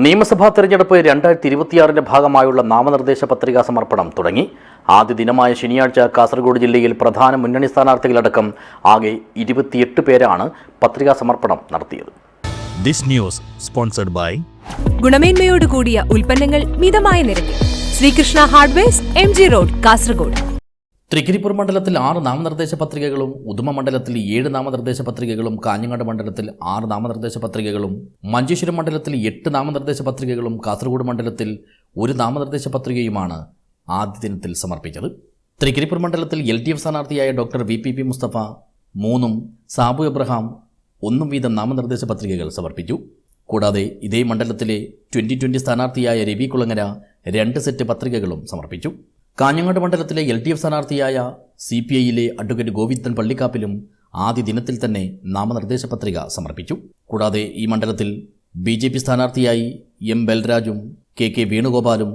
നിയമസഭാ തെരഞ്ഞെടുപ്പ് 2026 ഭാഗമായുള്ള നാമനിർദ്ദേശ പത്രികാ സമർപ്പണം തുടങ്ങി. ആദ്യ ദിനമായ ശനിയാഴ്ച കാസർഗോഡ് ജില്ലയിൽ പ്രധാന മുന്നണി സ്ഥാനാർത്ഥികളടക്കം ആകെ 28 പേരാണ് പത്രികാ സമർപ്പണം നടത്തിയത്. ദിസ് ന്യൂസ് സ്പോൺസർഡ് ബൈ ഗുണമേന്മയോട് കൂടിയ ഉൽപ്പന്നങ്ങൾ മിതമായ നിരക്കിൽ Srikrishna hardwares MG road Kasaragod. Trikaripur മണ്ഡലത്തിൽ 6 നാമനിർദ്ദേശ പത്രികകളും, ഉദുമ മണ്ഡലത്തിൽ 7 നാമനിർദ്ദേശ പത്രികകളും, കാഞ്ഞങ്ങാട് മണ്ഡലത്തിൽ 6 നാമനിർദ്ദേശ പത്രികകളും, മഞ്ചേശ്വരം മണ്ഡലത്തിൽ 8 നാമനിർദ്ദേശ പത്രികകളും, കാസർഗോഡ് മണ്ഡലത്തിൽ 1 നാമനിർദ്ദേശ പത്രികയുമാണ് ആദ്യ ദിനത്തിൽ സമർപ്പിച്ചത്. തൃക്കരിപ്പൂർ മണ്ഡലത്തിൽ LDF സ്ഥാനാർത്ഥിയായ ഡോക്ടർ VPP മുസ്തഫ 3ഉം സാബു എബ്രഹാം 1 വീതം നാമനിർദ്ദേശ പത്രികകൾ സമർപ്പിച്ചു. കൂടാതെ ഇതേ മണ്ഡലത്തിലെ 2020 സ്ഥാനാർത്ഥിയായ രവി കുളങ്ങര 2 സെറ്റ് പത്രികകളും സമർപ്പിച്ചു. കാഞ്ഞങ്ങാട് മണ്ഡലത്തിലെ LDF സ്ഥാനാർത്ഥിയായ CPIയിലെ അഡ്വക്കേറ്റ് ഗോവിന്ദൻ പള്ളിക്കാപ്പിലും ആദ്യ ദിനത്തിൽ തന്നെ നാമനിർദ്ദേശ പത്രിക സമർപ്പിച്ചു. കൂടാതെ ഈ മണ്ഡലത്തിൽ BJP സ്ഥാനാർത്ഥിയായി M ബൽരാജും KK വേണുഗോപാലും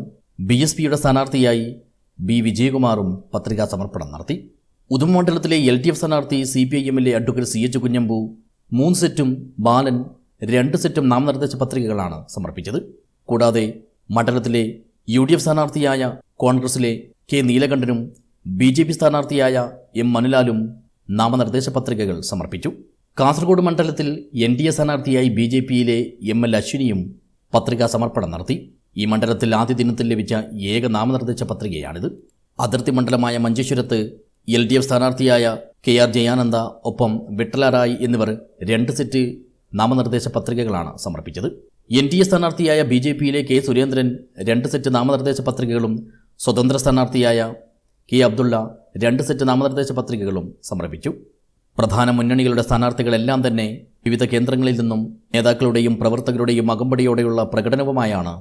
BSPയുടെ സ്ഥാനാർത്ഥിയായി B വിജയകുമാറും പത്രികാ സമർപ്പണം നടത്തി. ഉദുമ മണ്ഡലത്തിലെ LDF സ്ഥാനാർത്ഥി CPIഎമ്മിലെ അഡ്വക്കേറ്റ് CH കുഞ്ഞമ്പു 3 സെറ്റും ബാലൻ 2 സെറ്റും നാമനിർദ്ദേശ പത്രികകളാണ് സമർപ്പിച്ചത്. കൂടാതെ മണ്ഡലത്തിലെ UDF സ്ഥാനാർത്ഥിയായ കോൺഗ്രസിലെ K നീലകണ്ഠനും BJP സ്ഥാനാർത്ഥിയായ M മനുലാലും നാമനിർദ്ദേശ പത്രികകൾ സമർപ്പിച്ചു. കാസർഗോഡ് മണ്ഡലത്തിൽ NDA സ്ഥാനാർത്ഥിയായി BJPയിലെ ML അശ്വിനിയും പത്രികാ സമർപ്പണം നടത്തി. ഈ മണ്ഡലത്തിൽ ആദ്യ ദിനത്തിൽ ലഭിച്ച ഏക നാമനിർദ്ദേശ പത്രികയാണിത്. അതിർത്തി മണ്ഡലമായ മഞ്ചേശ്വരത്ത് LDF സ്ഥാനാർത്ഥിയായ KR ജയാനന്ദ ഒപ്പം വിട്ടലാറായി എന്നിവർ 2 സെറ്റ് നാമനിർദ്ദേശ പത്രികകളാണ് സമർപ്പിച്ചത്. NDA സ്ഥാനാർത്ഥിയായ BJPയിലെ K സുരേന്ദ്രൻ 2 സെറ്റ് നാമനിർദ്ദേശ പത്രികകളും, സ്വതന്ത്ര സ്ഥാനാർത്ഥിയായ K അബ്ദുള്ള 2 സെറ്റ് നാമനിർദ്ദേശ പത്രികകളും സമർപ്പിച്ചു. പ്രധാന മുന്നണികളുടെ സ്ഥാനാർത്ഥികളെല്ലാം തന്നെ വിവിധ കേന്ദ്രങ്ങളിൽ നിന്നും നേതാക്കളുടെയും പ്രവർത്തകരുടെയും അകമ്പടിയോടെയുള്ള പ്രകടനവുമായാണ്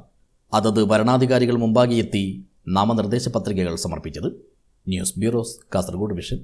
അതത് ഭരണാധികാരികൾ മുമ്പാകെ എത്തി നാമനിർദ്ദേശ പത്രികകൾ സമർപ്പിച്ചത്. News bureau, Kasaragod vision.